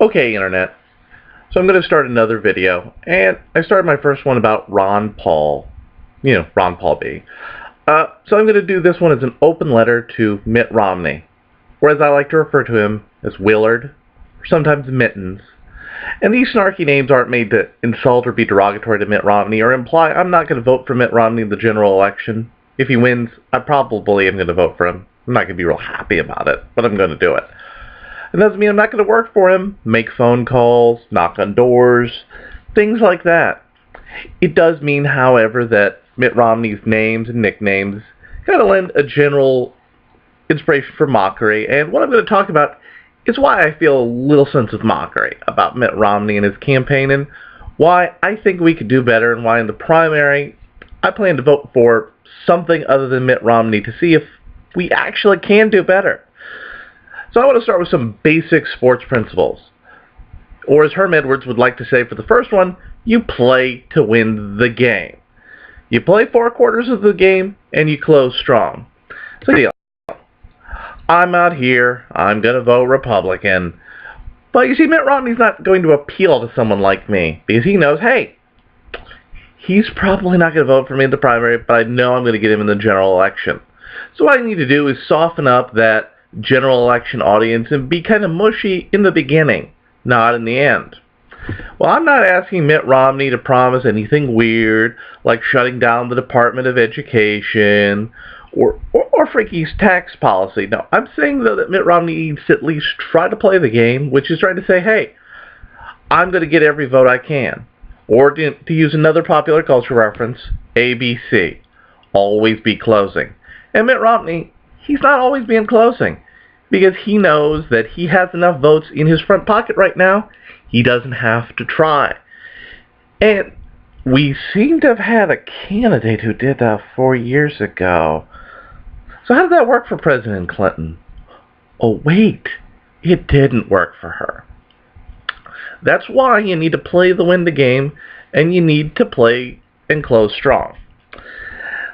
Okay, Internet. So I'm going to start another video, and I started my first one about Ron Paul. Ron Paul B. So I'm going to do this one as an open letter to Mitt Romney, or as I like to refer to him as Willard, or sometimes Mittens. And these snarky names aren't made to insult or be derogatory to Mitt Romney or imply I'm not going to vote for Mitt Romney in the general election. If he wins, I probably am going to vote for him. I'm not going to be real happy about it, but I'm going to do it. It doesn't mean I'm not going to work for him, make phone calls, knock on doors, things like that. It does mean, however, that Mitt Romney's names and nicknames kind of lend a general inspiration for mockery, and what I'm going to talk about is why I feel a little sense of mockery about Mitt Romney and his campaign, and why I think we could do better, and why in the primary I plan to vote for something other than Mitt Romney to see if we actually can do better. So I want to start with some basic sports principles. Or as Herm Edwards would like to say for the first one, you play to win the game. You play 4 quarters of the game, and you close strong. So deal. I'm out here, I'm going to vote Republican. But you see, Mitt Romney's not going to appeal to someone like me, because he knows, hey, he's probably not going to vote for me in the primary, but I know I'm going to get him in the general election. So what I need to do is soften up that general election audience and be kind of mushy in the beginning, not in the end. Well, I'm not asking Mitt Romney to promise anything weird, like shutting down the Department of Education or Frankie's tax policy. No, I'm saying, though, that Mitt Romney needs to at least try to play the game, which is trying to say, hey, I'm going to get every vote I can. Or to use another popular culture reference, ABC, always be closing. And Mitt Romney, he's not always being closing, because he knows that he has enough votes in his front pocket right now. He doesn't have to try. And we seem to have had a candidate who did that 4 years ago. So how did that work for President Clinton? Oh, wait, it didn't work for her. That's why you need to play to win the game, and you need to play and close strong.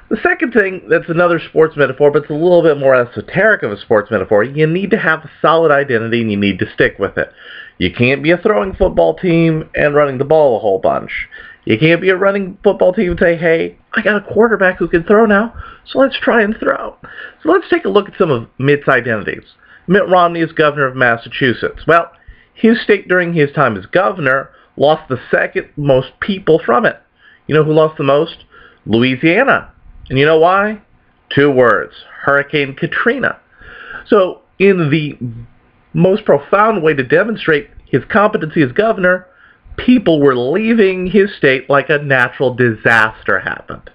The second thing, that's another sports metaphor, but it's a little bit more esoteric of a sports metaphor. You need to have a solid identity, and you need to stick with it. You can't be a throwing football team and running the ball a whole bunch. You can't be a running football team and say, hey, I got a quarterback who can throw now, so let's try and throw. So let's take a look at some of Mitt's identities. Mitt Romney is governor of Massachusetts. Well, his state during his time as governor lost the second most people from it. You know who lost the most? Louisiana. And you know why? 2 words, Hurricane Katrina. So in the most profound way to demonstrate his competency as governor, people were leaving his state like a natural disaster happened.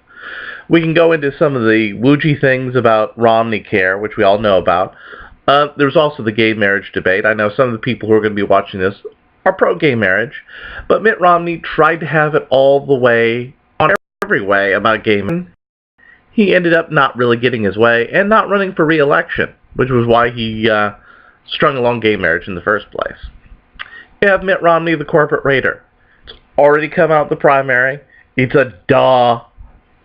We can go into some of the woogey things about Romney Care, which we all know about. There's also the gay marriage debate. I know some of the people who are going to be watching this are pro-gay marriage, but Mitt Romney tried to have it all the way, on every way, about gay marriage. He ended up not really getting his way and not running for re-election, which was why he strung along gay marriage in the first place. You have Mitt Romney, the corporate raider. It's already come out in the primary. It's a duh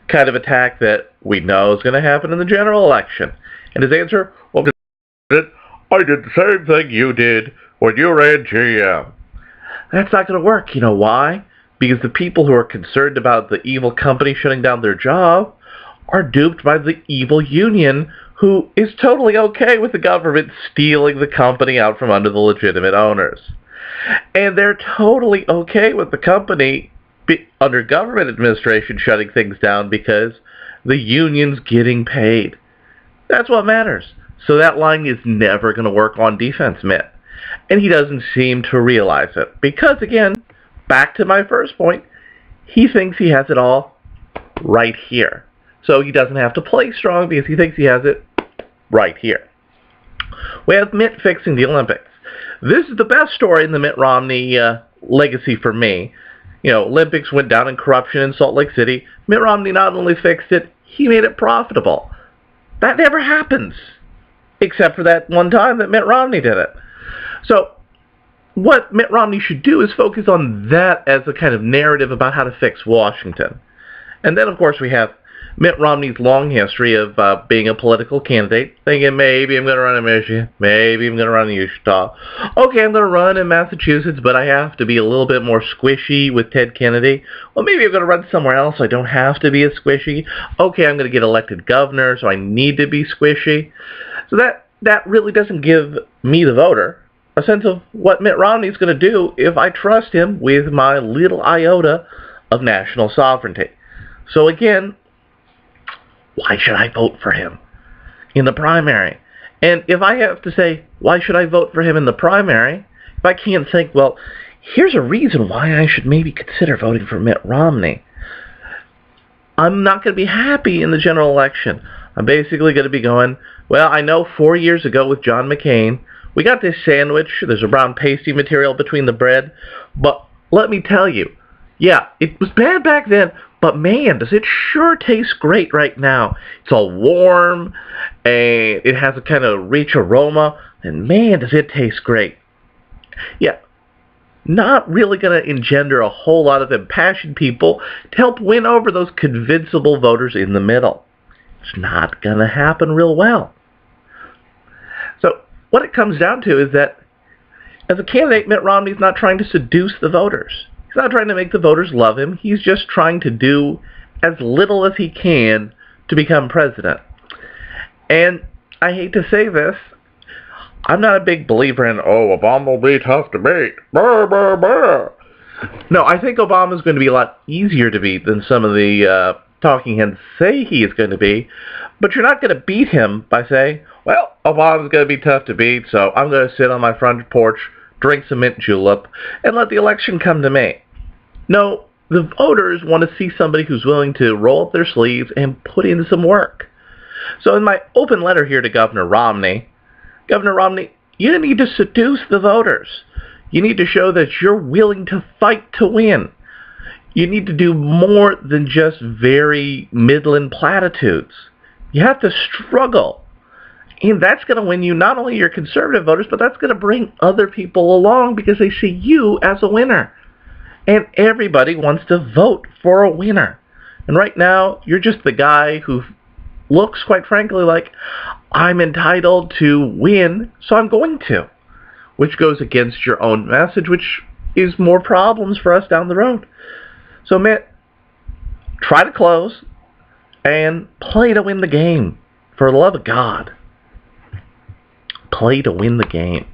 kind of attack that we know is going to happen in the general election. And his answer, well, I did the same thing you did when you ran GM. That's not going to work. You know why? Because the people who are concerned about the evil company shutting down their job are duped by the evil union, who is totally okay with the government stealing the company out from under the legitimate owners. And they're totally okay with the company under government administration shutting things down because the union's getting paid. That's what matters. So that line is never going to work on defense, Mitt. And he doesn't seem to realize it. Because, again, back to my first point, he thinks he has it all right here. So he doesn't have to play strong because he thinks he has it right here. We have Mitt fixing the Olympics. This is the best story in the Mitt Romney legacy for me. You know, Olympics went down in corruption in Salt Lake City. Mitt Romney not only fixed it, he made it profitable. That never happens, except for that one time that Mitt Romney did it. So what Mitt Romney should do is focus on that as a kind of narrative about how to fix Washington. And then, of course, we have Mitt Romney's long history of being a political candidate, thinking maybe I'm going to run in Michigan, maybe I'm going to run in Utah. Okay, I'm going to run in Massachusetts, but I have to be a little bit more squishy with Ted Kennedy. Well, maybe I'm going to run somewhere else so I don't have to be as squishy. Okay, I'm going to get elected governor, so I need to be squishy. So that really doesn't give me, the voter, a sense of what Mitt Romney's going to do if I trust him with my little iota of national sovereignty. So again, why should I vote for him in the primary? And if I have to say, why should I vote for him in the primary, if I can't think, well, here's a reason why I should maybe consider voting for Mitt Romney, I'm not going to be happy in the general election. I'm basically going to be going, well, I know 4 years ago with John McCain, we got this sandwich, there's a brown pasty material between the bread, but let me tell you, yeah, it was bad back then, but man, does it sure taste great right now. It's all warm, and it has a kind of rich aroma, and man, does it taste great. Yeah, not really going to engender a whole lot of impassioned people to help win over those convincible voters in the middle. It's not going to happen real well. So what it comes down to is that as a candidate, Mitt Romney's not trying to seduce the voters. He's not trying to make the voters love him. He's just trying to do as little as he can to become president. And I hate to say this, I'm not a big believer in, Obama will be tough to beat. Brr, brr, brr. No, I think Obama's going to be a lot easier to beat than some of the talking heads say he is going to be. But you're not going to beat him by saying, well, Obama's going to be tough to beat, so I'm going to sit on my front porch, drink some mint julep, and let the election come to me. No, the voters want to see somebody who's willing to roll up their sleeves and put in some work. So in my open letter here to Governor Romney, you need to seduce the voters. You need to show that you're willing to fight to win. You need to do more than just very middling platitudes. You have to struggle. And that's going to win you not only your conservative voters, but that's going to bring other people along because they see you as a winner. And everybody wants to vote for a winner. And right now, you're just the guy who looks, quite frankly, like, I'm entitled to win, so I'm going to. Which goes against your own message, which is more problems for us down the road. So, Mitt, try to close and play to win the game. For the love of God, play to win the game.